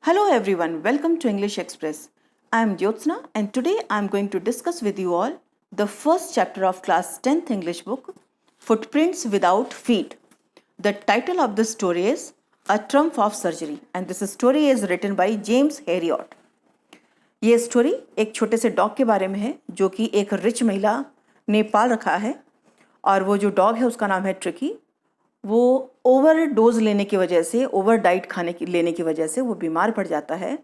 Hello everyone, welcome to English Express. I am Jyotsna and today I am going to discuss with you all the first chapter of class 10th English book, Footprints Without Feet. The title of the story is A Triumph of Surgery and this story is written by James Herriot. ये story एक छोटे से dog के बारे में है जो कि एक रिच महिला ने पाल रखा है और वो जो डॉग है उसका नाम है ट्रिकी। वो ओवर डोज लेने की वजह से, ओवर डाइट लेने की वजह से वो बीमार पड़ जाता है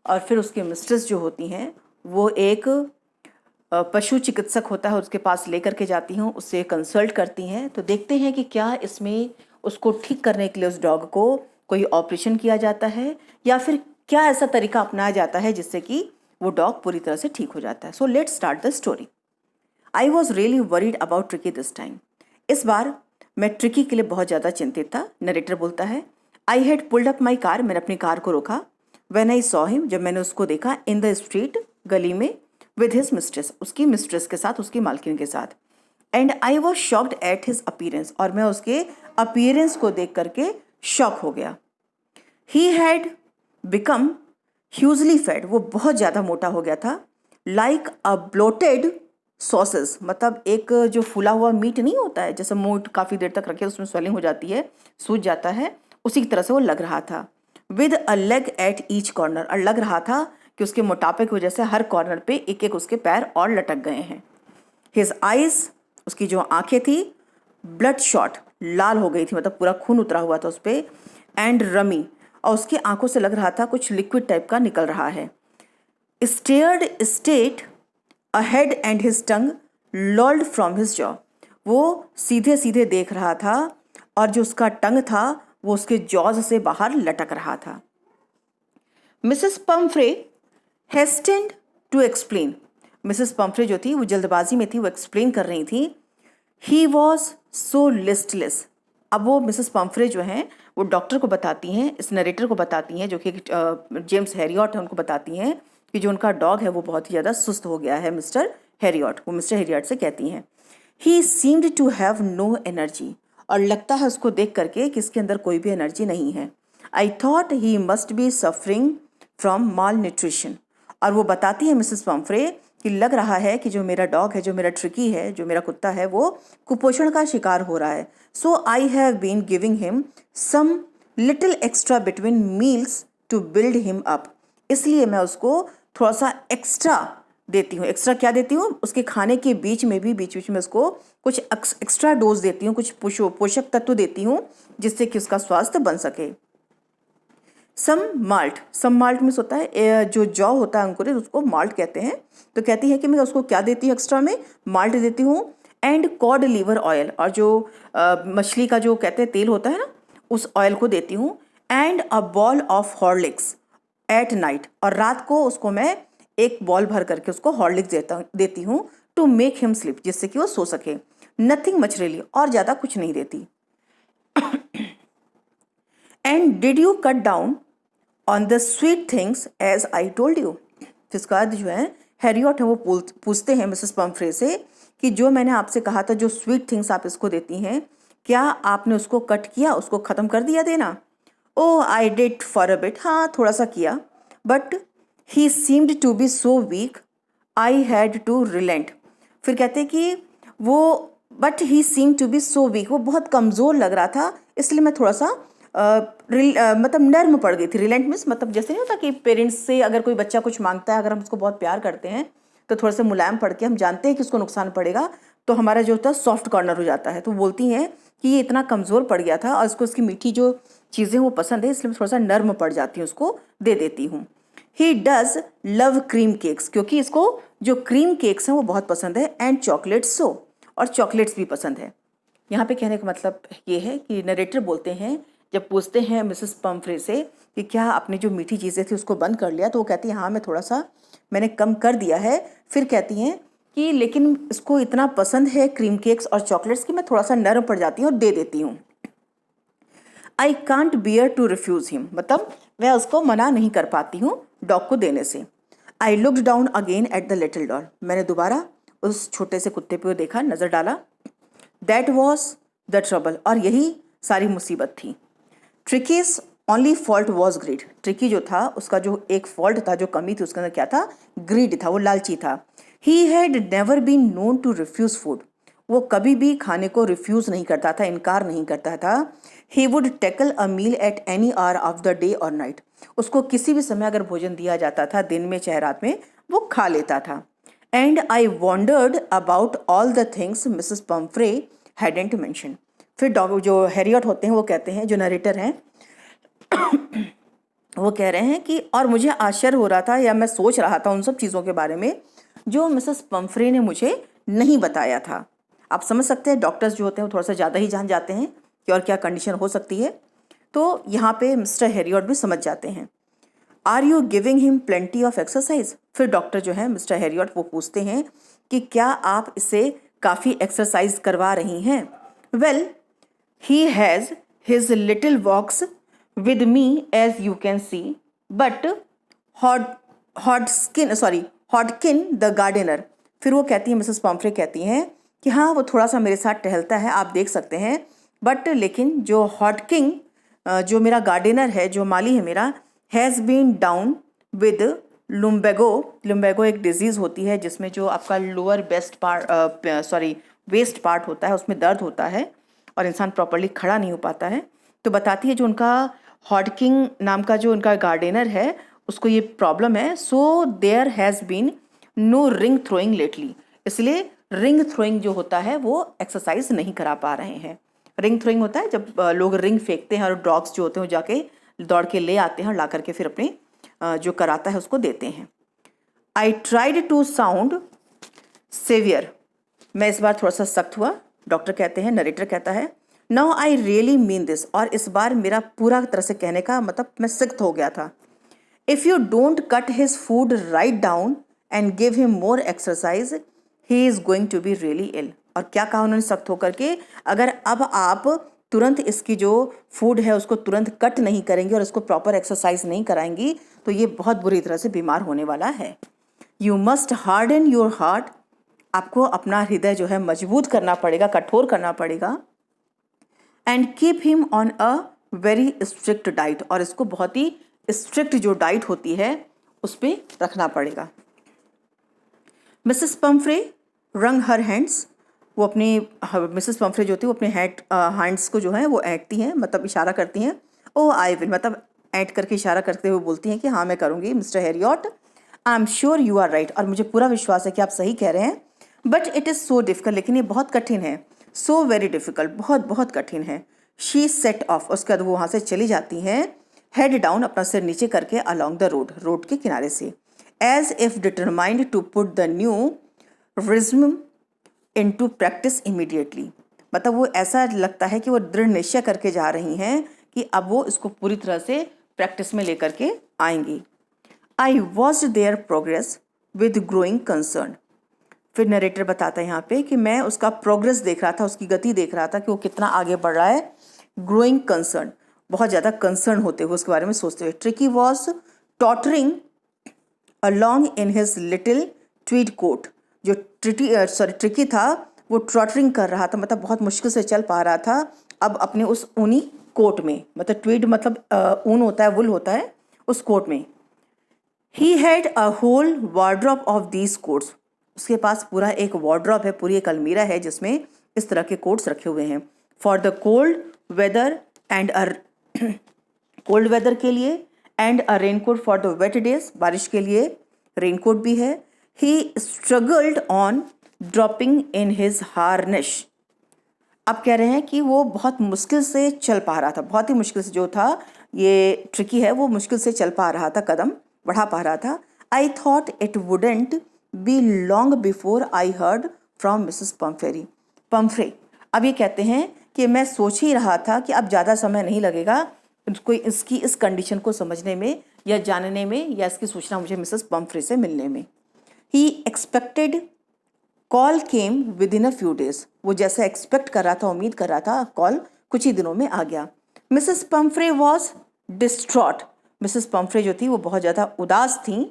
और फिर उसके मिस्ट्रेस जो होती हैं वो एक पशु चिकित्सक होता है उसके पास लेकर के जाती हूँ, उससे कंसल्ट करती हैं। तो देखते हैं कि क्या इसमें उसको ठीक करने के लिए उस डॉग को कोई ऑपरेशन किया जाता है या फिर क्या ऐसा तरीका अपनाया जाता है जिससे कि वो डॉग पूरी तरह से ठीक हो जाता है। So let's start the story. I was really worried about tricky this time. इस बार मैं ट्रिकी के लिए बहुत ज़्यादा चिंतित था। नरेटर बोलता है, I had pulled up my car, मैंने अपनी कार को रोका। व्हेन आई सॉ हिम, जब मैंने उसको देखा, इन द स्ट्रीट, गली में, विद हिज मिस्ट्रेस, उसकी मिस्ट्रेस के साथ, उसकी मालकिन के साथ। And I was shocked at his appearance, और मैं उसके अपीयरेंस को देख करके शॉक हो गया। He had become hugely fat, वो बहुत ज़्यादा मोटा हो गया था। लाइक अ ब्लोटेड सॉसेस, मतलब एक जो फूला हुआ मीट नहीं होता है, जैसे मीट काफ़ी देर तक रखे उसमें स्वेलिंग हो जाती है, सूज जाता है, उसी की तरह से वो लग रहा था। With a leg at each corner, और लग रहा था कि उसके मोटापे की वजह से हर कॉर्नर पे एक एक उसके पैर और लटक गए हैं। हिज आइज, उसकी जो आंखें थी, ब्लड शॉट, लाल हो गई थी, मतलब पूरा खून उतरा हुआ था उस पर। एंड रमी, और उसकी आंखों से लग रहा था कुछ लिक्विड टाइप का निकल रहा है। Stared state ahead and his tongue लॉल्ड from his jaw, वो सीधे सीधे देख रहा था और जो उसका टंग था वो उसके जॉज से बाहर लटक रहा था। Mrs Pumphrey hastened to explain, Mrs Pumphrey जो थी वो जल्दबाजी में थी, वो एक्सप्लेन कर रही थी। ही वॉज सो लिस्टलेस, अब वो मिसेस पम्फ्रे जो हैं वो डॉक्टर को बताती हैं, इस नरेटर को बताती हैं जो कि जेम्स हैरियट है, उनको बताती हैं कि जो उनका डॉग है वो बहुत ही ज़्यादा सुस्त हो गया है, मिस्टर हैरियट। वो मिस्टर हैरियट से कहती हैं, he seemed to have no energy, और लगता है उसको देख करके कि इसके अंदर कोई भी एनर्जी नहीं है। I thought he must be suffering from mall nutrition, और वो बताती है मिसेस पम्फ्रे कि लग रहा है कि जो मेरा डॉग है, जो मेरा ट्रिकी है, जो मेरा कुत्ता है, वो कुपोषण का शिकार हो रहा है। So I have been giving him some little extra between meals to build him up, इसलिए मैं उसको थोड़ा सा एक्स्ट्रा देती हूँ। एक्स्ट्रा क्या देती हूँ? उसके खाने के बीच में भी बीच बीच में उसको कुछ एक्स्ट्रा डोज देती हूँ, कुछ पोषक तत्व देती हूँ जिससे कि उसका स्वास्थ्य बन सके। सम माल्ट मिस होता है जो जौ होता है अंकुरित, उसको माल्ट कहते हैं। तो कहती है कि मैं उसको क्या देती हूँ एक्स्ट्रा में? माल्ट देती हूँ। एंड कॉड लीवर ऑयल, और जो मछली का जो कहते हैं तेल होता है ना, उस ऑयल को देती हूँ। And a ball of Horlicks eight night, और रात को उसको मैं एक बॉल भर करके उसको हॉर्लिक्स देती हूँ टू मेक हिम स्लीप, जिससे कि वो सो सके। नथिंग मच रियली, और ज़्यादा कुछ नहीं देती। And did you cut down on the sweet things as I told you, जिसके बाद जो है हैरियट है वो पूछते हैं मिसेस पम्फ्रे से कि जो मैंने आपसे कहा था, जो स्वीट थिंग्स आप इसको देती हैं, क्या आपने उसको कट किया, उसको ख़त्म कर दिया देना? Oh I did for a bit, हाँ थोड़ा सा किया। But he seemed to be so weak I had to relent, फिर कहते कि वो, but he seem to be so weak, वो बहुत कमज़ोर लग रहा था, इसलिए मैं थोड़ा सा मतलब नर्म पड़ गई थी। रिलेंट मीन्स मतलब जैसे नहीं होता कि पेरेंट्स से अगर कोई बच्चा कुछ मांगता है, अगर हम उसको बहुत प्यार करते हैं तो थोड़ा सा मुलायम पड़ के, हम जानते हैं कि उसको नुकसान पड़ेगा, तो हमारा जो होता है सॉफ्ट कॉर्नर हो जाता है। तो बोलती हैं कि ये इतना कमज़ोर पड़ गया था और उसको उसकी मीठी जो चीज़ें वो पसंद है, इसलिए थोड़ा सा नर्म पड़ जाती हूँ, उसको दे देती हूँ। He does love cream cakes, क्योंकि इसको जो क्रीम केक्स हैं वो बहुत पसंद है। एंड चॉकलेट्स सो, और चॉकलेट्स भी पसंद है। यहाँ पे कहने का मतलब ये है कि नरेटर बोलते हैं, जब पूछते हैं मिसेस पम्फ्रे से कि क्या आपने जो मीठी चीज़ें थी उसको बंद कर लिया, तो वो कहती है हाँ मैं थोड़ा सा मैंने कम कर दिया है। फिर कहती हैं कि लेकिन इसको इतना पसंद है क्रीम केक्स और चॉकलेट्स कि मैं थोड़ा सा नरम पड़ जाती हूँ और दे देती हूँ। I can't bear to refuse him, मतलब मैं उसको मना नहीं कर पाती हूँ डॉग को देने से। I looked down again at the little dog, मैंने दोबारा उस छोटे से कुत्ते पे देखा, नज़र डाला। दैट वॉज द ट्रबल, और यही सारी मुसीबत थी। Tricki's only fault was greed. Tricki जो था उसका जो एक फॉल्ट था, जो कमी थी उसके अंदर क्या था, ग्रीड था, वो लालची था। He had never been known to refuse food, वो कभी भी खाने को रिफ्यूज़ नहीं करता था, इनकार नहीं करता था। He would tackle a meal at any hour of the day or night, उसको किसी भी समय अगर भोजन दिया जाता था, दिन में चाहे रात में, वो खा लेता था। And I wandered about all the things Mrs Pomfrey hadn't mention. फिर जो हैरियट होते हैं वो कहते हैं, जो नरेटर हैं वो कह रहे हैं कि और मुझे आश्चर्य हो रहा था या मैं सोच रहा था उन सब चीज़ों के बारे में जो मिसेस पम्फ्रे ने मुझे नहीं बताया था। आप समझ सकते हैं डॉक्टर्स जो होते हैं वो थोड़ा सा ज़्यादा ही जान जाते हैं कि और क्या कंडीशन हो सकती है। तो यहाँ पे मिस्टर हैरियट भी समझ जाते हैं। Are you giving him plenty of exercise? फिर डॉक्टर जो है मिस्टर हैरियट वो पूछते हैं कि क्या आप इसे काफ़ी एक्सरसाइज करवा रही हैं? Well, he has his little walks with me as you can see, but Hodkin the gardener, फिर वो कहती है, मिसेस पम्फ्रे कहती हैं कि हाँ वो थोड़ा सा मेरे साथ टहलता है, आप देख सकते हैं, बट लेकिन जो हॉटकिंग जो मेरा गार्डनर है, जो माली है मेरा, हैज़ बीन डाउन विद लुम्बेगो एक डिजीज़ होती है जिसमें जो आपका लोअर वेस्ट पार्ट होता है उसमें दर्द होता है और इंसान प्रॉपर्ली खड़ा नहीं हो पाता है। तो बताती है जो उनका हॉडकिंग नाम का जो उनका गार्डनर है उसको ये प्रॉब्लम है। So there has been no ring throwing lately, इसलिए रिंग थ्रोइंग जो होता है वो एक्सरसाइज नहीं करा पा रहे हैं। रिंग थ्रोइंग होता है जब लोग रिंग फेंकते हैं और डॉग्स जो होते हैं वो जाके दौड़ के ले आते हैं और ला करके फिर अपने जो कराता है उसको देते हैं। I tried to sound severe, मैं इस बार थोड़ा सा सख्त हुआ, डॉक्टर कहते हैं, नरेटर कहता है। Now I really mean this, और इस बार मेरा पूरा तरह से कहने का मतलब मैं सख्त हो गया था। If you don't cut his food right down and give him more exercise he is going to be really ill. और क्या कहा उन्होंने सख्त होकर के, अगर अब आप तुरंत इसकी जो फूड है उसको तुरंत कट नहीं करेंगे और इसको प्रॉपर एक्सरसाइज नहीं कराएंगी तो ये बहुत बुरी तरह से बीमार होने वाला है। You must harden your heart, आपको अपना हृदय जो है मजबूत करना पड़ेगा, कठोर करना पड़ेगा। And keep him on a very strict diet, और इसको बहुत ही स्ट्रिक्ट जो डाइट होती है उस पर रखना पड़ेगा। मिसेस पम्फ्रे रंग हर हैंड्स, वो अपनी मिसेस पम्फ्रे जो होती है वो अपने हैंड्स को जो है वो ऐंठती हैं, मतलब इशारा करती हैं। ओ आई विल, मतलब ऐंठ करके इशारा करते हुए बोलती हैं कि हाँ मैं करूँगी mister Herriot. I am sure you are right, और मुझे पूरा विश्वास है कि आप सही कह रहे हैं। But it is so difficult, लेकिन ये बहुत कठिन है। सो वेरी डिफ़िकल्ट, बहुत बहुत कठिन है। शी सेट ऑफ, उसके बाद वो वहाँ से चली जाती हैं, हेड डाउन, अपना सिर नीचे करके, अलॉन्ग द रोड, रोड के किनारे से, as if determined to put the new regime into practice immediately, मतलब वो ऐसा लगता है कि वो दृढ़ निश्चय करके जा रही हैं कि अब वो इसको पूरी तरह से प्रैक्टिस में लेकर के आएंगी। I watch there progress with growing concern, फिर नरेटर बताता है यहाँ पे कि मैं उसका प्रोग्रेस देख रहा था, उसकी गति देख रहा था कि वो कितना आगे बढ़ रहा है। ग्रोइंग कंसर्न, बहुत ज़्यादा कंसर्न होते हुए उसके बारे में सोचते हुए। Tricki was tottering along in his little tweed coat, जो ट्रिकी था वो ट्रॉटरिंग कर रहा था, मतलब बहुत मुश्किल से चल पा रहा था अब अपने उस ऊनी कोट में, मतलब ट्वीड मतलब ऊन होता है, वुल होता है, उस कोट में। He had a whole wardrobe of these coats, उसके पास पूरा एक वार्डरोब है, पूरी एक अलमीरा है जिसमें इस तरह के कोट्स रखे हुए हैं। For the cold weather and cold weather के लिए, and a raincoat for the wet days, बारिश के लिए रेनकोट भी है। He struggled on dropping in his harness, अब कह रहे हैं कि वो बहुत मुश्किल से चल पा रहा था, बहुत ही मुश्किल से जो था ये ट्रिकी है वो मुश्किल से चल पा रहा था, कदम बढ़ा पा रहा था। आई thought it wouldn't be long before I heard from Mrs Pomfrey, अब ये कहते हैं कि मैं सोच ही रहा था कि अब ज़्यादा समय नहीं लगेगा कोई इसकी इस कंडीशन को समझने में या जानने में या इसकी सूचना मुझे मिसेस पम्फ्रे से मिलने में। He expected call came within a few days, वो जैसा एक्सपेक्ट कर रहा था, उम्मीद कर रहा था, कॉल कुछ ही दिनों में आ गया। Mrs Pumphrey was distraught, Mrs Pumphrey जो थी वो बहुत ज़्यादा उदास थी।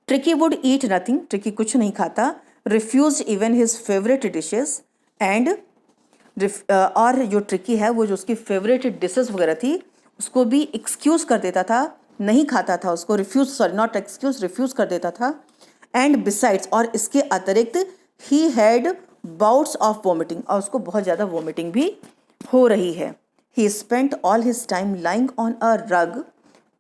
Tricki would eat nothing, Tricki कुछ नहीं खाता। Refuse even his favourite dishes and और जो ट्रिकी है वो जो उसकी फेवरेट डिशेस वगैरह थी उसको भी एक्सक्यूज़ कर देता था, नहीं खाता था उसको, रिफ्यूज़ कर देता था। एंड बिसाइड्स, और इसके अतिरिक्त he had bouts of vomiting, और उसको बहुत ज़्यादा वोमिटिंग भी हो रही है। ही spent all his time lying on a रग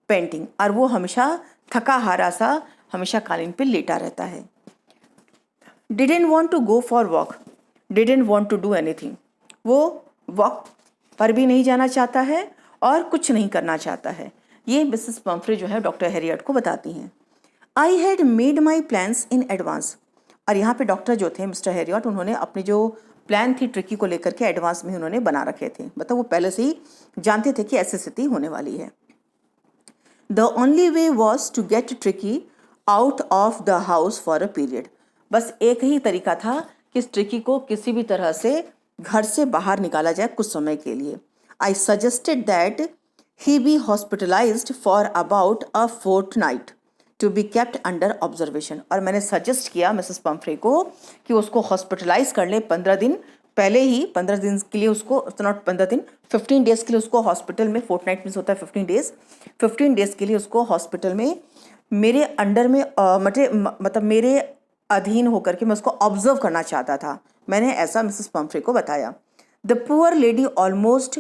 पेंटिंग, और वो हमेशा थका हारा सा हमेशा कालीन पे लेटा रहता है। Didn't want to go for walk, didn't want to do anything, वो वॉक पर भी नहीं जाना चाहता है और कुछ नहीं करना चाहता है। ये मिसेस पम्फ्रे जो है डॉक्टर हैरियट को बताती हैं। I had made my plans in advance, और यहाँ पे डॉक्टर जो थे मिस्टर हैरियट, उन्होंने अपनी जो प्लान थी ट्रिकी को लेकर के एडवांस में उन्होंने बना रखे थे, मतलब वो पहले से ही जानते थे कि ऐसी स्थिति होने वाली है। The only way was to get Tricki out of the house for a period, बस एक ही तरीका था कि इस ट्रिकी को किसी भी तरह से घर से बाहर निकाला जाए कुछ समय के लिए। I suggested that he be hospitalised for about a fortnight to be kept under observation, और मैंने सजेस्ट किया मिसेस पम्फ्रे को कि उसको हॉस्पिटलाइज कर ले 15 दिन पहले ही, 15 दिन के लिए उसको, नॉट 15 दिन, 15 डेज के लिए उसको हॉस्पिटल में, फोर्टनाइट मीन्स होता है 15 डेज के लिए उसको हॉस्पिटल में मेरे अंडर में मतलब मेरे अधीन होकर के मैं उसको ऑब्जर्व करना चाहता था। मैंने ऐसा मिसेस पम्फ्रे को बताया। द पुअर लेडी ऑलमोस्ट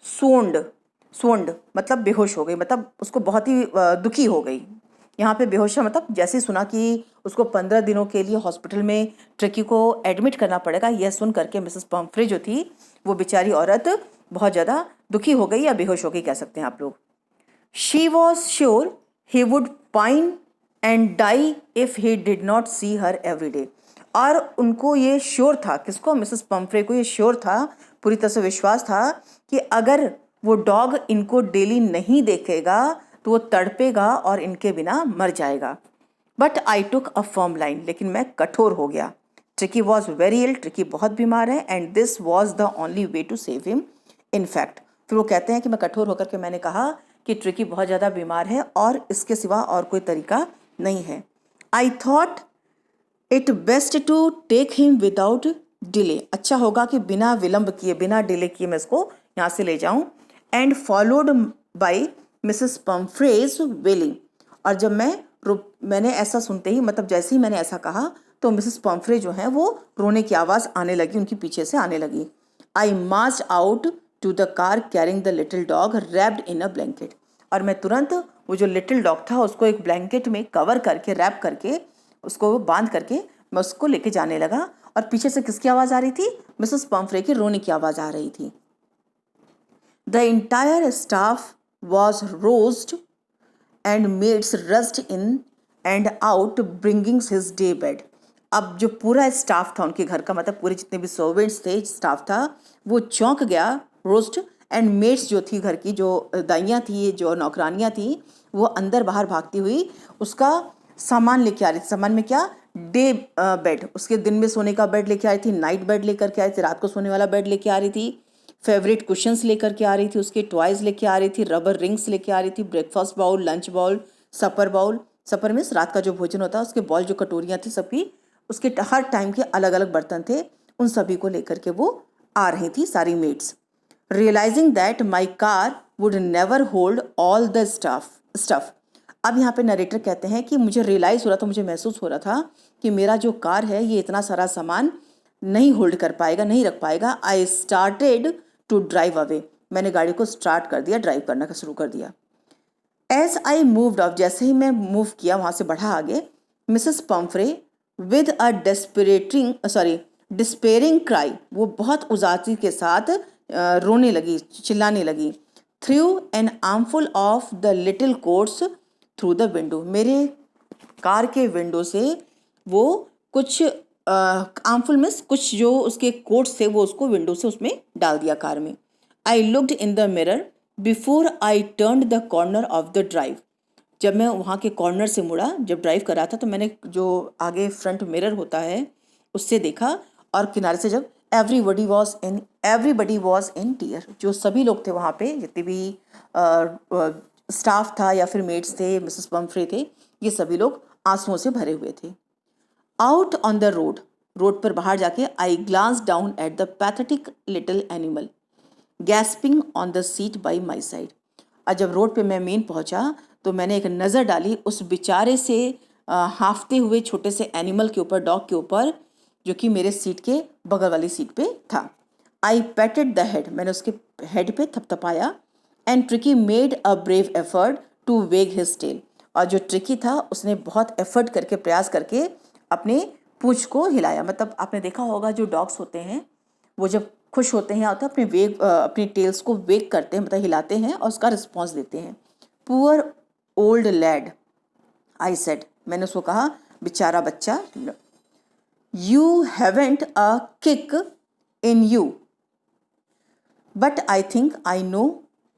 स्वोन्ड मतलब बेहोश हो गई, मतलब उसको बहुत ही दुखी हो गई। यहाँ पे बेहोश है मतलब जैसे ही सुना कि उसको 15 दिनों के लिए हॉस्पिटल में ट्रिकी को एडमिट करना पड़ेगा, यह सुन करके मिसेस पम्फ्रे जो थी वो बेचारी औरत बहुत ज़्यादा दुखी हो गई या बेहोश हो गई कह सकते हैं आप लोग। She was sure he would pine and die if he did not see her every day, और उनको ये श्योर था, किसको, मिसेस पम्फ्रे को ये श्योर था, पूरी तरह से विश्वास था कि अगर वो डॉग इनको डेली नहीं देखेगा तो वो तड़पेगा और इनके बिना मर जाएगा। But I took a firm line, लेकिन मैं कठोर हो गया। Tricki was very ill, Tricki बहुत बीमार है, and this was the only way to save him in fact. फिर वो कहते हैं कि मैं कठोर होकर के मैंने कहा कि ट्रिकी बहुत ज़्यादा बीमार है और इसके सिवा और कोई तरीका नहीं है। I thought it best to take him without delay, अच्छा होगा कि बिना विलंब किए, बिना डिले किए मैं इसको यहाँ से ले जाऊँ। एंड फॉलोड बाई मिसेस पम्फ्रेज वेलिंग, और जब मैंने ऐसा सुनते ही, मतलब जैसे ही मैंने ऐसा कहा तो मिसेस पम्फ्रे जो है वो रोने की आवाज़ आने लगी, उनकी पीछे से आने लगी। I marched out to the car carrying the little dog wrapped in a blanket, और मैं तुरंत वो जो लिटिल डॉग था उसको एक ब्लैंकेट में कवर करके, रैप करके, उसको बांध करके मैं उसको लेके जाने लगा। और पीछे से किसकी आवाज़ आ रही थी? मिसेस पम्फ्रे की रोने की आवाज़ आ रही थी। The entire staff was roused and maids rushed in and out bringing his day bed, अब जो पूरा स्टाफ था उनके घर का, मतलब पूरे जितने भी सर्वेंट्स थे, स्टाफ था, वो चौंक गया। रोस्ट एंड मेड्स जो थी घर की, जो दाइयाँ थी, जो नौकरानियाँ थी, वो अंदर बाहर भागती हुई उसका सामान लेके आ रही थी। सामान में क्या? डे बेड, उसके दिन में सोने का बेड लेके आई थी, नाइट बेड लेकर के आई थी, रात को सोने वाला बेड लेके आ रही थी, फेवरेट कुशंस लेकर के आ रही थी, उसके टॉयज लेके आ रही थी, रबर रिंग्स लेके आ रही थी, ब्रेकफास्ट बाउल, लंच बाउल, सपर बाउल, सपर में रात का जो भोजन होता है उसके बॉल, जो कटोरियाँ थी सबकी, उसके हर टाइम के अलग अलग बर्तन थे, उन सभी को लेकर के वो आ रही थी सारी maids. Realising that my car would never hold all the stuff, अब यहाँ पे नरेटर कहते हैं कि मुझे रियलाइज़ हो रहा था, मुझे महसूस हो रहा था कि मेरा जो कार है ये इतना सारा सामान नहीं होल्ड कर पाएगा, नहीं रख पाएगा। I started to drive away, मैंने गाड़ी को स्टार्ट कर दिया, ड्राइव करना का शुरू कर दिया। एज आई मूव्ड ऑफ, जैसे ही मैं मूव किया, वहाँ से बढ़ा आगे, Mrs Pomfrey with a despairing cry, वो बहुत उदासी के साथ रोने लगी, चिल्लाने लगी। Through an armful of the little quotes through the window, मेरे कार के विंडो से वो कुछ आर्मफुल मीन्स कुछ जो उसके कोट्स थे वो उसको विंडो से उसमें डाल दिया कार में। I looked in the mirror before I turn the corner of the drive, जब मैं वहाँ के कॉर्नर से मुड़ा, जब ड्राइव कर रहा था तो मैंने जो आगे फ्रंट मिरर होता है उससे देखा, और किनारे से जब एवरीबडी वॉज इन टीयर, जो सभी लोग थे वहाँ पे, जितने भी स्टाफ था या फिर मेड्स थे, मिसेस पम्फ्रे थे, ये सभी लोग आंसुओं से भरे हुए थे। आउट ऑन द रोड पर बाहर जाके I glanced down at the pathetic little animal gasping on the seat by my side, और जब रोड पे मैं मेन पहुंचा तो मैंने एक नज़र डाली उस बेचारे से हांफते हुए छोटे से एनिमल के ऊपर, डॉग के ऊपर, जो कि मेरे सीट के बगल वाली सीट पे था। आई पैटेड द हेड, मैंने उसके हेड पे थपथपाया। And Tricki made a brave effort to wag his tail, और जो ट्रिकी था उसने बहुत एफर्ट करके, प्रयास करके अपने पूंछ को हिलाया। मतलब आपने देखा होगा जो डॉग्स होते हैं वो जब खुश होते हैं तो अपनी टेल्स को वेग करते हैं, मतलब हिलाते हैं और उसका रिस्पॉन्स देते हैं। Poor old lad, I said, मैंने उसको कहा, बेचारा बच्चा, you haven't a kick in you, but I think I know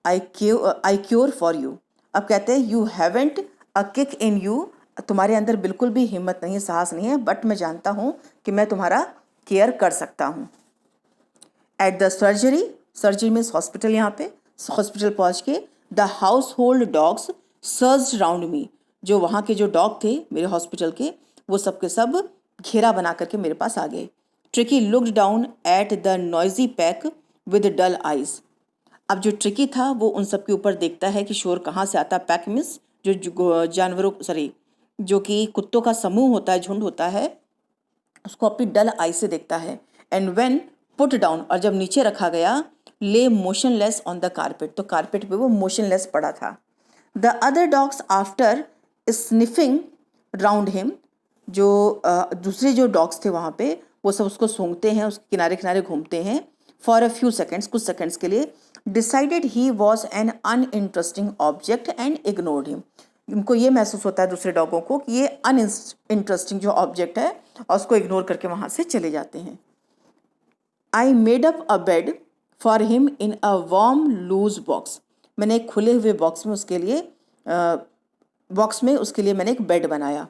a cure for you. अब कहते हैं you haven't a kick in you, तुम्हारे अंदर बिल्कुल भी हिम्मत नहीं है, साहस नहीं है, बट मैं जानता हूँ कि मैं तुम्हारा केयर कर सकता हूँ। At the surgery, surgery means hospital, यहाँ पे हॉस्पिटल पहुँच के the household dogs surged round me, जो वहाँ के जो डॉग थे मेरे हॉस्पिटल के, वो सब के सब घेरा बना करके मेरे पास आ गए। Tricki looked down at the noisy pack with dull eyes. अब जो ट्रिकी था वो उन सब के ऊपर देखता है कि शोर कहाँ से आता है। पैक मीन्स जो जानवरों, सॉरी, जो कि कुत्तों का समूह होता है, झुंड होता है, उसको अपनी डल आई से देखता है। एंड व्हेन पुट डाउन, और जब नीचे रखा गया, ले मोशनलेस ऑन द कारपेट, तो कारपेट पे वो मोशनलेस पड़ा था। The other dogs after sniffing round him, जो दूसरे जो डॉग्स थे वहाँ पे, वो सब उसको सूंघते हैं, उसके किनारे किनारे घूमते हैं। फॉर अ फ्यू सेकेंड्स, कुछ सेकेंड्स के लिए, decided he was an uninteresting object and ignored him. उनको ये महसूस होता है दूसरे डॉगों को कि ये अनइंटरेस्टिंग जो ऑब्जेक्ट है, और उसको इग्नोर करके वहाँ से चले जाते हैं। I made up a bed for him in a warm loose box, मैंने एक खुले हुए बॉक्स में उसके लिए मैंने एक बेड बनाया।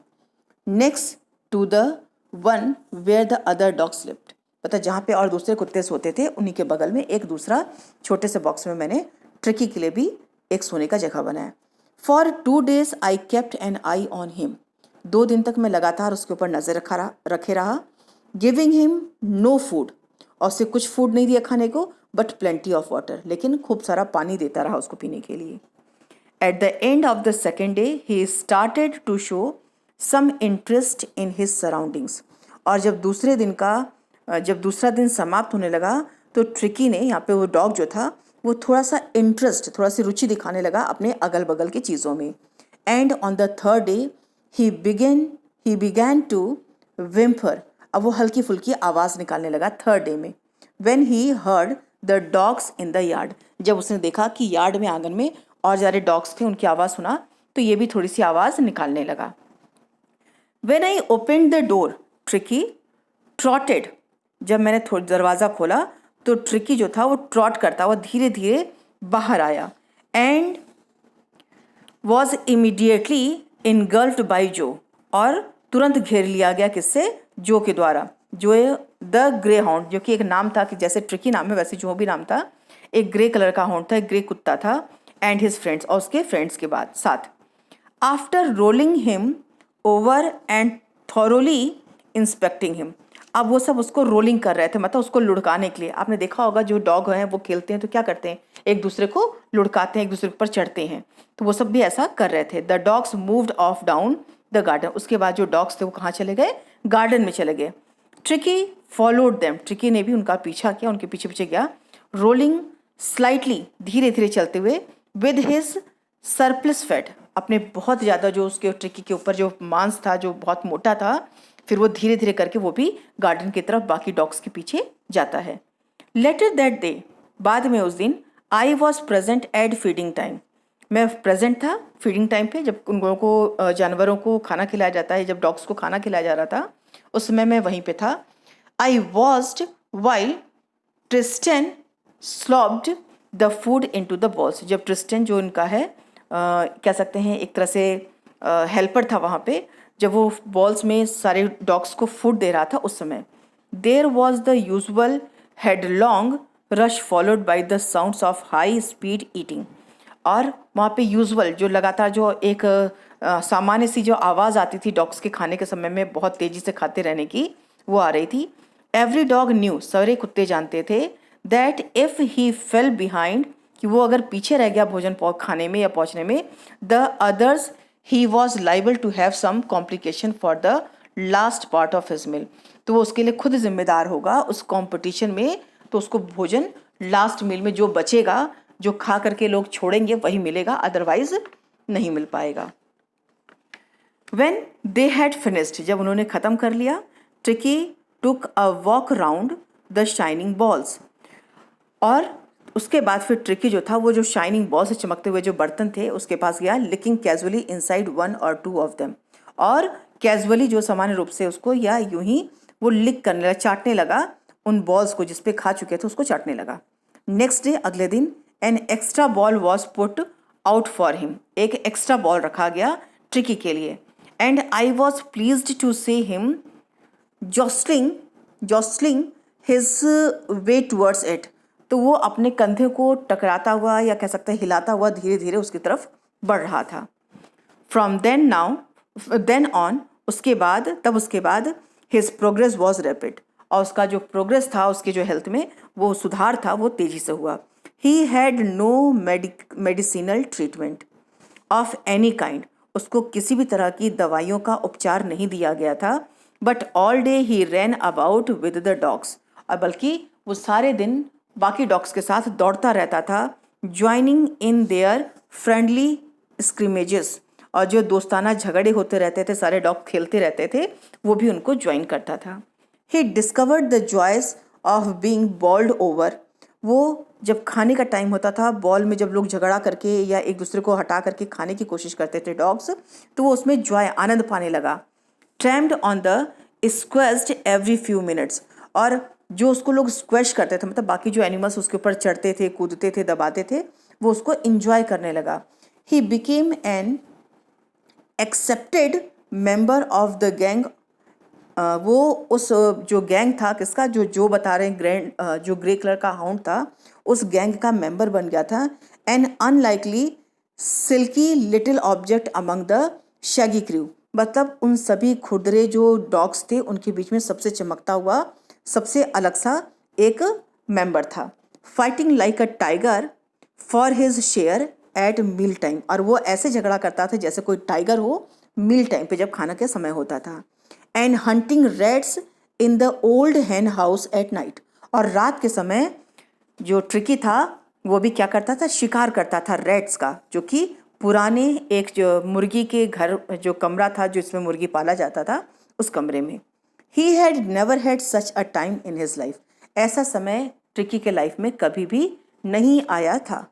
Next to the one where the other dog slept, पता जहाँ पे और दूसरे कुत्ते सोते थे उन्हीं के बगल में एक दूसरा छोटे से बॉक्स में मैंने ट्रिकी के लिए भी एक सोने का जगह बनाया। For 2 days I kept an eye on him, 2 दिन तक मैं लगातार उसके ऊपर नज़र रखे रहा। गिविंग हिम नो फूड, और उसे कुछ फूड नहीं दिया खाने को, बट प्लेंटी ऑफ वाटर, लेकिन खूब सारा पानी देता रहा उसको पीने के लिए। At the end of the second day he started to show some interest in his surroundings, और जब दूसरा दिन समाप्त होने लगा तो ट्रिकी ने, यहाँ पे वो डॉग जो था, वो थोड़ा सा इंटरेस्ट, थोड़ा सी रुचि दिखाने लगा अपने अगल बगल की चीज़ों में। And on the third day he began to whimper, अब वो हल्की फुल्की आवाज़ निकालने लगा थर्ड डे में। When he heard the dogs in the yard, जब उसने देखा कि यार्ड में, आंगन में और ज़्यादा डॉग्स थे, उनकी आवाज़ सुना तो ये भी थोड़ी सी आवाज़ निकालने लगा। When I open the door Tricki trotted, जब मैंने दरवाज़ा खोला तो ट्रिकी जो था वो ट्रॉट करता हुआ धीरे धीरे बाहर आया। एंड वॉज इमीडिएटली इनगल्फ्ड बाई जो, और तुरंत घेर लिया गया किससे? जो के द्वारा। जो द ग्रे हाउंड, जो कि एक नाम था, कि जैसे ट्रिकी नाम है वैसे जो भी नाम था, एक ग्रे कलर का हाउंड था, एक ग्रे कुत्ता था। एंड हिज फ्रेंड्स, और उसके फ्रेंड्स के साथ। After rolling him over and thoroughly inspecting him, अब वो सब उसको रोलिंग कर रहे थे, मतलब उसको लुढ़काने के लिए। आपने देखा होगा जो डॉग हैं वो खेलते हैं तो क्या करते हैं, एक दूसरे को लुढ़काते हैं, एक दूसरे के ऊपर चढ़ते हैं, तो वो सब भी ऐसा कर रहे थे। The dogs moved of down the garden, उसके बाद जो डॉग्स थे वो कहाँ चले गए? गार्डन में चले गए। ट्रिकी फॉलोड देम, ट्रिकी ने भी उनका पीछा किया, उनके पीछे पीछे गया। रोलिंग स्लाइटली, धीरे धीरे चलते हुए, विद हिज सरप्लस फैट, अपने बहुत ज़्यादा जो उसके ट्रिकी के ऊपर जो मांस था जो बहुत मोटा था, फिर वो धीरे धीरे करके वो भी गार्डन की तरफ बाकी डॉग्स के पीछे जाता है। लेटर दैट डे, बाद में उस दिन, I was present at feeding time, मैं प्रेजेंट था फीडिंग टाइम पे, जब उन लोगों को, जानवरों को खाना खिलाया जाता है, जब डॉग्स को खाना खिलाया जा रहा था उस समय मैं वहीं पे था। I watched while Tristan slopped the food into the bowls, जब ट्रिस्टन जो उनका है, कह सकते हैं एक तरह से हेल्पर था वहाँ पे, जब वो बॉल्स में सारे डॉग्स को फूड दे रहा था उस समय। There was the usual headlong rush followed by the sounds of high speed eating, और वहाँ पे यूजुअल जो लगातार जो एक सामान्य सी जो आवाज़ आती थी डॉग्स के खाने के समय में, बहुत तेज़ी से खाते रहने की, वो आ रही थी। एवरी डॉग न्यू, सारे कुत्ते जानते थे, that if he fail behind कि वो अगर पीछे रह गया भोजन खाने में या पहुंचने में, the others he was liable to have some complication for the last part of his meal. तो वो उसके लिए खुद जिम्मेदार होगा उस कंपटीशन में, तो उसको भोजन लास्ट मील में जो बचेगा, जो खा करके लोग छोड़ेंगे वही मिलेगा, अदरवाइज नहीं मिल पाएगा। When they had finished, जब उन्होंने ख़त्म कर लिया, tricky took a walk round the shining balls, और उसके बाद फिर ट्रिकी जो था वो जो शाइनिंग बॉल से चमकते हुए जो बर्तन थे उसके पास गया, licking casually inside 1 or 2 of them, और कैजुअली जो सामान्य रूप से उसको या यूं ही वो लिक करने लगा, चाटने लगा उन बॉल्स को जिस पे खा चुके थे उसको चाटने लगा। नेक्स्ट डे, अगले दिन, an extra bowl was put out for him, एक एक्स्ट्रा बॉल रखा गया ट्रिकी के लिए, and I was pleased to see him jostling his way towards it, तो वो अपने कंधे को टकराता हुआ या कह सकते हैं हिलाता हुआ धीरे धीरे उसकी तरफ बढ़ रहा था। फ्रॉम देन ऑन, उसके बाद हिज प्रोग्रेस वॉज रैपिड, और उसका जो प्रोग्रेस था उसके जो हेल्थ में वो सुधार था वो तेजी से हुआ। He had no medicinal treatment of any kind, उसको किसी भी तरह की दवाइयों का उपचार नहीं दिया गया था। But all day he ran about with the dogs, और बल्कि वो सारे दिन बाकी डॉग्स के साथ दौड़ता रहता था, ज्वाइनिंग इन देयर फ्रेंडली स्क्रिमेजेस, और जो दोस्ताना झगड़े होते रहते थे, सारे डॉग खेलते रहते थे, वो भी उनको ज्वाइन करता था। He discovered the joys of being bowled over, वो जब खाने का टाइम होता था, बॉल में जब लोग झगड़ा करके या एक दूसरे को हटा करके खाने की कोशिश करते थे डॉग्स, तो वो उसमें जॉय आनंद पाने लगा। Tramped on the squeezed every few minutes, और जो उसको लोग स्क्वैश करते थे, मतलब बाकी जो एनिमल्स उसके ऊपर चढ़ते थे, कूदते थे, दबाते थे, वो उसको इंजॉय करने लगा। He became an accepted member of the gang, वो उस जो गैंग था किसका, जो बता रहे हैं जो ग्रे कलर का हाउंड था, उस गैंग का मेंबर बन गया था। An unlikely silky little object among the shaggy crew, मतलब उन सभी खुरदरे जो डॉग्स थे उनके बीच में सबसे चमकता हुआ, सबसे अलग सा एक मेंबर था। Fighting like a tiger for his share at meal time, और वो ऐसे झगड़ा करता था जैसे कोई टाइगर हो मील टाइम पे जब खाना का समय होता था। And hunting rats in the old hen house at night, और रात के समय जो ट्रिकी था वो भी क्या करता था, शिकार करता था रैट्स का, जो कि पुराने एक जो मुर्गी के घर जो कमरा था जिसमें मुर्गी पाला जाता था उस कमरे में। He had never had such a time in his life, ऐसा समय ट्रिकी के लाइफ में कभी भी नहीं आया था।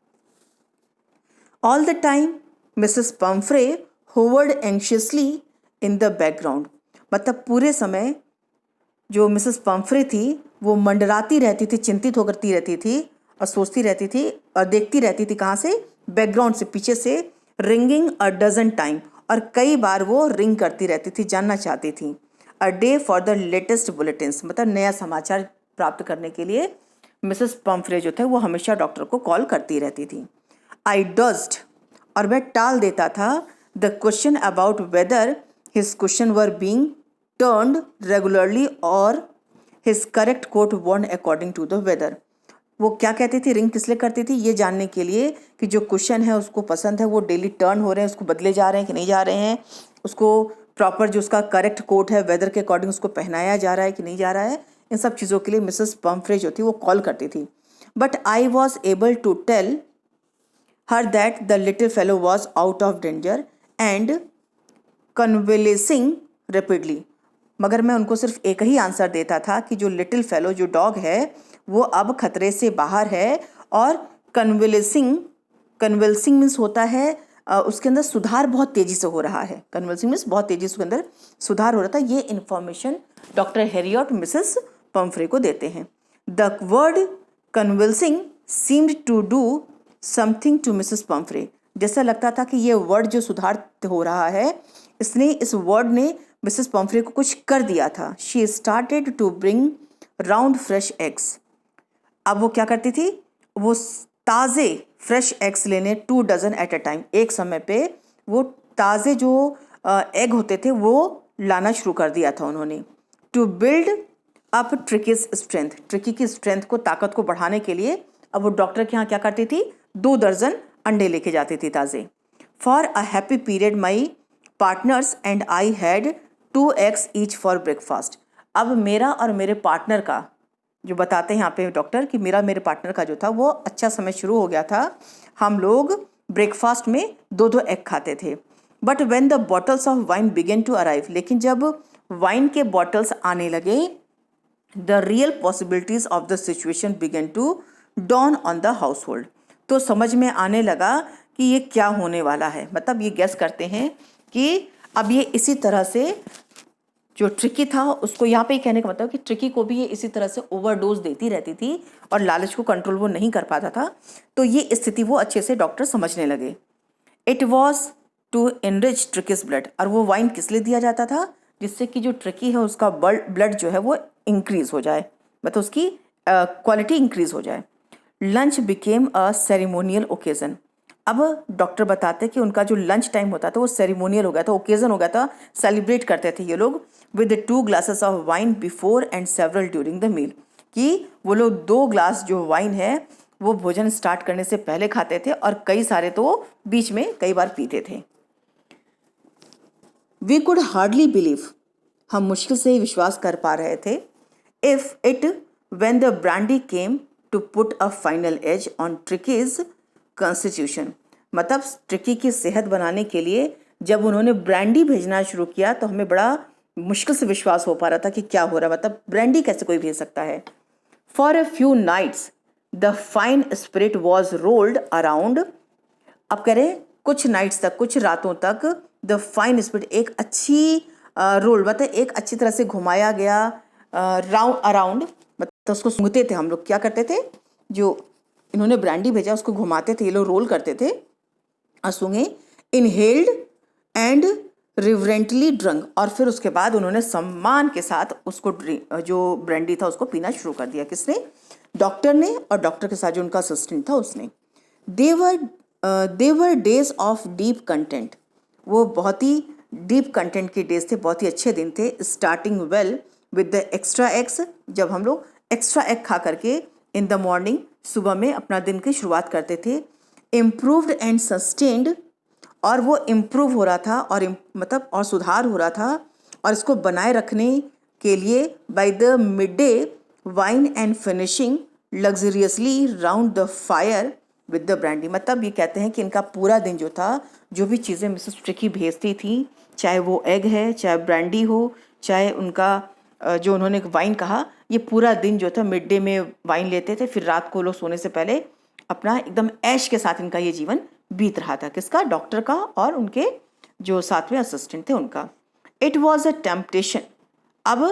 All the time Mrs Pomfrey hovered anxiously in the background, मतलब पूरे समय जो मिसेस पम्फ्रे थी वो मंडराती रहती थी, चिंतित होकर रहती थी और सोचती रहती थी और देखती रहती थी, कहाँ से, बैकग्राउंड से, पीछे से, रिंगिंग अ डजन टाइम, और कई बार वो रिंग करती रहती थी, जानना चाहती थी। A day for the latest bulletins, मतलब नया समाचार प्राप्त करने के लिए मिसेस पम्फ्रे जो थे वो हमेशा डॉक्टर को कॉल करती रहती थी। आई डज्ड, और वह टाल देता था, the question about whether his question were being turned regularly और his correct coat worn according to the weather. वो क्या कहती थी, रिंग किस लिए करती थी, ये जानने के लिए कि जो क्वेश्चन है उसको पसंद है वो डेली टर्न हो रहे हैं, उसको बदले जा रहे हैं कि नहीं जा रहे हैं, उसको प्रॉपर जो उसका करेक्ट कोट है वेदर के अकॉर्डिंग उसको पहनाया जा रहा है कि नहीं जा रहा है, इन सब चीज़ों के लिए मिसेस पम्फ्रे जो थी वो कॉल करती थी। But I was able to tell her that the little fellow was out of danger and convalescing rapidly, मगर मैं उनको सिर्फ एक ही आंसर देता था कि जो लिटिल फेलो जो डॉग है वो अब खतरे से बाहर है, और कन्वेल्सिंग मीन्स होता है उसके अंदर सुधार बहुत तेज़ी से हो रहा है, कन्वेल्सिंग मीन्स बहुत तेज़ी से उसके अंदर सुधार हो रहा था। ये information doctor Harriet Mrs Pumphrey को देते हैं। The word convalescing seemed to do something to Mrs Pumphrey, जैसा लगता था कि ये वर्ड जो सुधार हो रहा है, इस वर्ड ने मिसेस पम्फ्रे को कुछ कर दिया था। She started to bring round fresh eggs, अब वो क्या करती थी, वो ताज़े फ्रेश एग्स लेने 2 डजन एट अ टाइम, एक समय पे वो ताज़े जो एग होते थे वो लाना शुरू कर दिया था उन्होंने। To build up Tricki's strength, Tricki की स्ट्रेंथ को, ताकत को बढ़ाने के लिए अब वो डॉक्टर के यहाँ क्या करती थी, 2 दर्जन अंडे लेके जाती थी ताज़े। For a happy period my partners and I had 2 eggs each for breakfast. अब मेरा और मेरे पार्टनर का जो बताते हैं यहाँ पे डॉक्टर कि मेरे पार्टनर का जो था वो अच्छा समय शुरू हो गया था, हम लोग ब्रेकफास्ट में 2 एग खाते थे। But when the bottles of wine began to arrive, लेकिन जब वाइन के बॉटल्स आने लगे, the real possibilities of the situation began to dawn on the household. तो समझ में आने लगा कि ये क्या होने वाला है, मतलब ये गेस करते हैं कि अब ये इसी तरह से जो ट्रिकी था उसको, यहाँ पे कहने का मतलब कि ट्रिकी को भी ये इसी तरह से ओवरडोज देती रहती थी और लालच को कंट्रोल वो नहीं कर पाता था। तो ये स्थिति वो अच्छे से डॉक्टर समझने लगे। It was to enrich Tricki's blood, और वो वाइन किस लिए दिया जाता था, जिससे कि जो ट्रिकी है उसका ब्लड जो है वो इंक्रीज हो जाए, मतलब उसकी क्वालिटी इंक्रीज हो जाए। Lunch became a ceremonial occasion. अब डॉक्टर बताते कि उनका जो लंच टाइम होता था वो सेरेमोनियल हो गया था, ओकेजन हो गया था, सेलिब्रेट करते थे ये लोग with 2 glasses of wine before and several during the meal, कि वो लोग 2 ग्लास जो वाइन है वो भोजन स्टार्ट करने से पहले खाते थे और कई सारे तो बीच में कई बार पीते थे। वी कुड हार्डली बिलीव, हम मुश्किल से ही विश्वास कर पा रहे थे, if it when the brandy came to put a final edge on Tricki's constitution, मतलब ट्रिकी की सेहत बनाने के लिए जब उन्होंने ब्रांडी भेजना शुरू किया तो हमें बड़ा मुश्किल से विश्वास हो पा रहा था कि क्या हो रहा है, मतलब ब्रांडी कैसे कोई भेज सकता है। For a few nights the fine spirit was rolled around, अब कह रहे कुछ नाइट्स तक, कुछ रातों तक द फाइन स्पिरिट, एक अच्छी रोल, मतलब एक अच्छी तरह से घुमाया गया राउंड अराउंड, मतलब उसको सूंघते थे हम लोग, क्या करते थे, जो इन्होंने ब्रांडी भेजा उसको घुमाते थे ये लोग, रोल करते थे और सूंघे। इनहेल्ड एंड रिवरेंटली ड्रंक, और फिर उसके बाद उन्होंने सम्मान के साथ उसको जो ब्रांडी था उसको पीना शुरू कर दिया। किसने, डॉक्टर ने, और डॉक्टर के साथ जो उनका असिस्टेंट था उसने। देवर डेज ऑफ डीप कंटेंट, वो बहुत ही डीप कंटेंट के डेज थे, बहुत ही अच्छे दिन थे। Starting well with the extra eggs, जब हम लोग एक्स्ट्रा एग खा करके इन द मॉर्निंग, सुबह में अपना दिन की शुरुआत करते थे। इम्प्रूव्ड एंड सस्टेन्ड, और वो इम्प्रूव हो रहा था और मतलब और सुधार हो रहा था, और इसको बनाए रखने के लिए by the midday wine and finishing luxuriously round the fire with the brandy, मतलब ये कहते हैं कि इनका पूरा दिन जो था, जो भी चीज़ें मिसेस ट्रिकी भेजती थी, चाहे वो एग है, चाहे ब्रांडी हो, चाहे उनका जो उन्होंने वाइन कहा, ये पूरा दिन जो था मिड डे में वाइन लेते थे, फिर रात को लोग सोने से पहले अपना एकदम ऐश के साथ इनका ये जीवन बीत रहा था। किसका, डॉक्टर का और उनके जो साथ में असिस्टेंट थे उनका। इट वॉज अ टेम्पटेशन, अब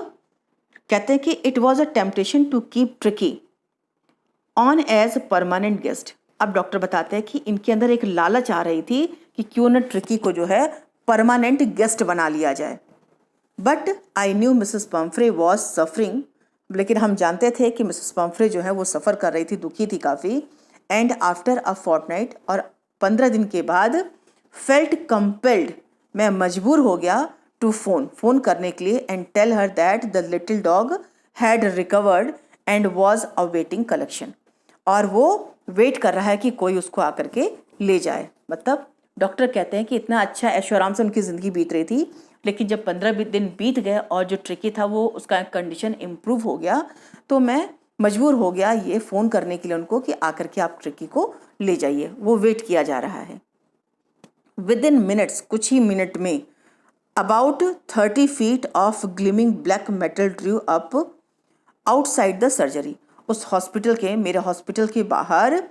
कहते हैं कि it was a temptation to keep Tricki on as permanent guest. अब डॉक्टर बताते हैं कि इनके अंदर एक लालच आ रही थी कि क्यों न ट्रिकी को जो है परमानेंट गेस्ट बना लिया जाए। But I knew Mrs Pumphrey was suffering, लेकिन हम जानते थे कि मिसेस पम्फ्रे जो है वो सफ़र कर रही थी, दुखी थी काफ़ी। एंड आफ्टर अ फोर्टनाइट, और 15 दिन के बाद, फेल्ट कंपेल्ड, मैं मजबूर हो गया टू फ़ोन करने के लिए, and tell her that the little dog had recovered and was awaiting collection, और वो वेट कर रहा है कि कोई उसको आकर के ले जाए। मतलब डॉक्टर कहते हैं कि इतना अच्छा ऐशो आराम से उनकी ज़िंदगी बीत रही थी, लेकिन जब 15 दिन बीत गए और जो ट्रिकी था वो उसका कंडीशन इम्प्रूव हो गया, तो मैं मजबूर हो गया ये फ़ोन करने के लिए उनको कि आकर के आप ट्रिकी को ले जाइए, वो वेट किया जा रहा है। विद इन मिनट्स, कुछ ही मिनट में, about 30 feet of gleaming black metal drew up outside the surgery, उस हॉस्पिटल के, मेरे हॉस्पिटल के बाहर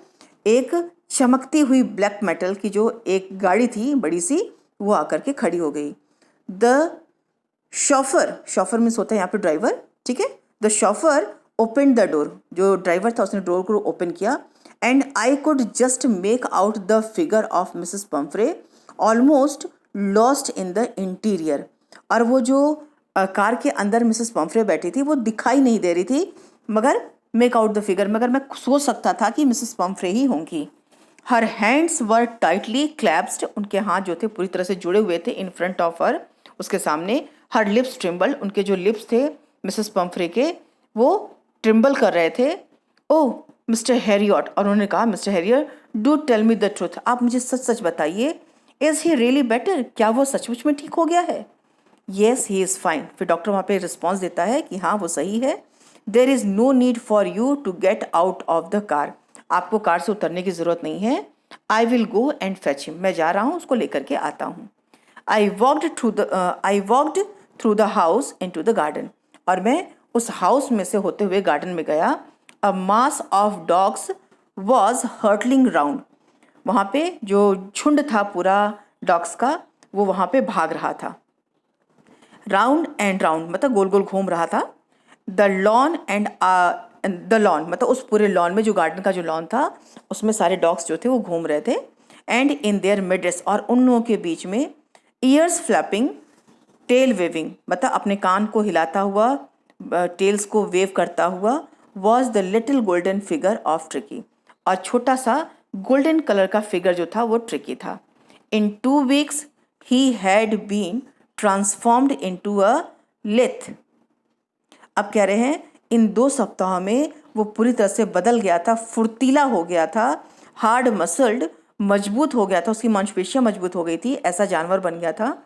एक चमकती हुई ब्लैक मेटल की जो एक गाड़ी थी बड़ी सी, वो आकर के खड़ी हो गई। द शॉफर मीन्स होता है यहाँ पे ड्राइवर, ठीक है। The chauffeur open the door, जो ड्राइवर था उसने डोर को ओपन किया, and I could just make out the figure of Mrs Pomfrey almost lost in the interior, और वो जो कार के अंदर मिसेस पम्फ्रे बैठी थी वो दिखाई नहीं दे रही थी, मगर मेक आउट द फिगर, मगर मैं सोच सकता था कि मिसेस पम्फ्रे ही होंगी। हर हैंड्स वर टाइटली क्लैप्स्ड, उनके हाथ जो थे पूरी तरह से जुड़े हुए थे, इन फ्रंट ऑफ हर, उसके सामने। हर लिप्स ट्रिम्बल, उनके जो लिप्स थे मिसेस पम्फ्रे के वो ट्रिम्बल कर रहे थे। ओह मिस्टर हैरियट, और उन्होंने कहा Mr Herriot do tell me the truth, आप मुझे सच सच बताइए, इज़ ही रियली बेटर, क्या वो सचमुच में ठीक हो गया है? Yes he is fine. फिर डॉक्टर वहाँ पे रिस्पॉन्स देता है कि हाँ वो सही है। There is no need for you to get out of the car, आपको कार से उतरने की ज़रूरत नहीं है। I will go and fetch him, मैं जा रहा हूँ उसको लेकर के आता हूँ। I walked through the house into the garden, और मैं उस हाउस में से होते हुए गार्डन में गया। A mass of dogs was hurtling round, वहाँ पे जो झुंड था पूरा डॉग्स का वो वहाँ पे भाग रहा था। राउंड एंड राउंड मतलब गोल गोल घूम रहा था। The lawn and the lawn मतलब उस पूरे लॉन में, जो गार्डन का जो लॉन था उसमें सारे डॉग्स जो थे वो घूम रहे थे। एंड इन देयर मिडस्ट, और उन लोगों के बीच में, ईयर्स फ्लैपिंग टेल वेविंग मतलब अपने कान को हिलाता हुआ, टेल्स को वेव करता हुआ, was the little golden figure of tricky, और छोटा सा गोल्डन कलर का फिगर जो था वो ट्रिकी था। इन 2 weeks ही had been transformed into a lithe, अब कह रहे हैं इन 2 सप्ताहों में वो पूरी तरह से बदल गया था, फुर्तीला हो गया था, हार्ड मसल्ड मजबूत हो गया था, उसकी मांसपेशियां मजबूत हो गई थी, ऐसा जानवर बन गया था।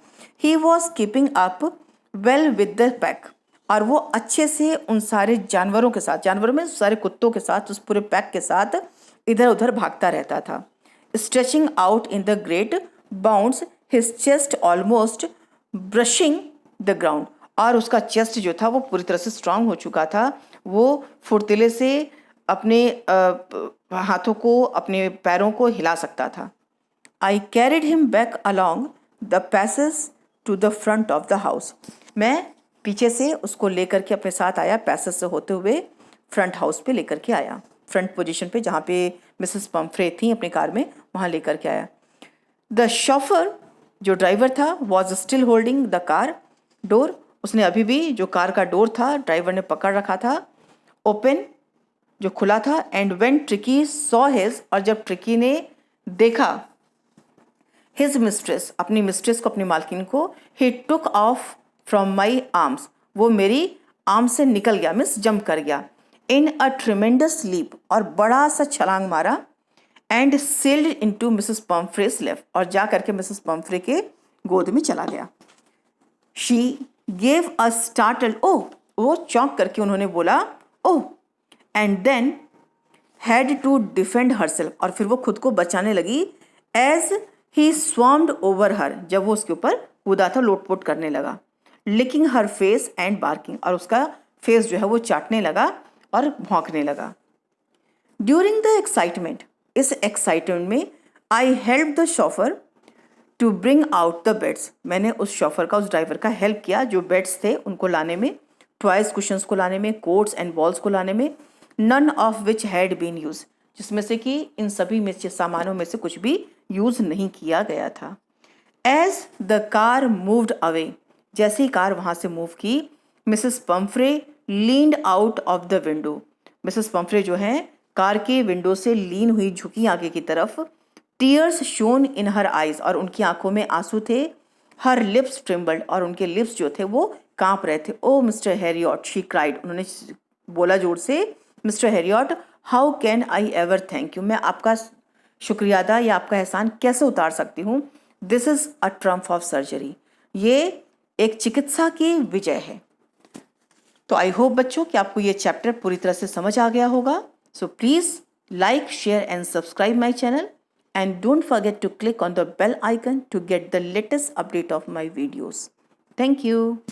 He was keeping up well with the pack, और वो अच्छे से उन सारे जानवरों के साथ, जानवरों में सारे कुत्तों के साथ, उस पूरे पैक के साथ इधर उधर भागता रहता था। Stretching out in the great bounds, his chest almost brushing the ground, और उसका चेस्ट जो था वो पूरी तरह से स्ट्रांग हो चुका था, वो फुर्तीले से अपने हाथों को, अपने पैरों को हिला सकता था। I carried him back along the passage to the front of the house, मैं पीछे से उसको लेकर के अपने साथ आया, पैसेज से होते हुए फ्रंट हाउस पे लेकर के आया, फ्रंट पोजीशन पे जहाँ पे मिसेस पम्फ्रे थी अपनी कार में, वहाँ लेकर के आया। द शॉफर, जो ड्राइवर था, was still holding the car door, उसने अभी भी जो कार का डोर था ड्राइवर ने पकड़ रखा था, ओपन जो खुला था। And when tricky saw his, और जब ट्रिकी ने देखा हिज मिस्ट्रेस, अपनी मिस्ट्रेस को, अपनी मालकिन को, ही took off from my arms, वो मेरी आर्म से निकल गया, मिस जंप कर गया। इन अ ट्रिमेंडस लीप, और बड़ा सा छलांग मारा। And sailed into Mrs Pumphrey's left, और जा करके मिसेस पम्फ्रे के गोद में चला गया। She gave a startled oh, वो चौंक करके उन्होंने बोला ओह, and then had to defend herself, और फिर वो खुद को बचाने लगी। एज ही स्वार्म्ड ओवर हर, जब वो उसके ऊपर कूदा था, लोटपोट करने लगा। Licking her face and barking, और उसका फेस जो है वो चाटने लगा और भौंकने लगा। ड्यूरिंग द एक्साइटमेंट, इस एक्साइटमेंट में, I help the chauffeur to bring out the beds, मैंने उस शॉफर का, उस ड्राइवर का हेल्प किया, जो बेड्स थे उनको लाने में, टॉयज कुशंस को लाने में, कोट्स एंड बॉल्स को लाने में। None of which had been used, जिसमें से कि इन सभी में से, सामानों में से कुछ भी यूज नहीं किया गया था। As the car moved away, जैसे ही कार वहाँ से मूव की, Mrs Pumphrey leaned out of the window, Mrs Pumphrey जो है कार के विंडो से लीन हुई, झुकी आगे की तरफ। Tears shown in her eyes, और उनकी आंखों में आंसू थे। हर लिप्स ट्रिम्बल्ड, और उनके लिप्स जो थे वो कांप रहे थे। ओ मिस्टर हैरियट, शी क्राइड, उन्होंने बोला जोर से, mister Harriet how can I ever thank you, मैं आपका शुक्रिया अदा या आपका एहसान कैसे उतार सकती हूँ। This is a Trump of surgery, ये एक चिकित्सा की विजय है। तो आई होप बच्चों कि आपको ये चैप्टर पूरी तरह से समझ आ गया होगा। So please like, share and subscribe my channel, and don't forget to click on the bell icon to get the latest update of my videos. Thank you.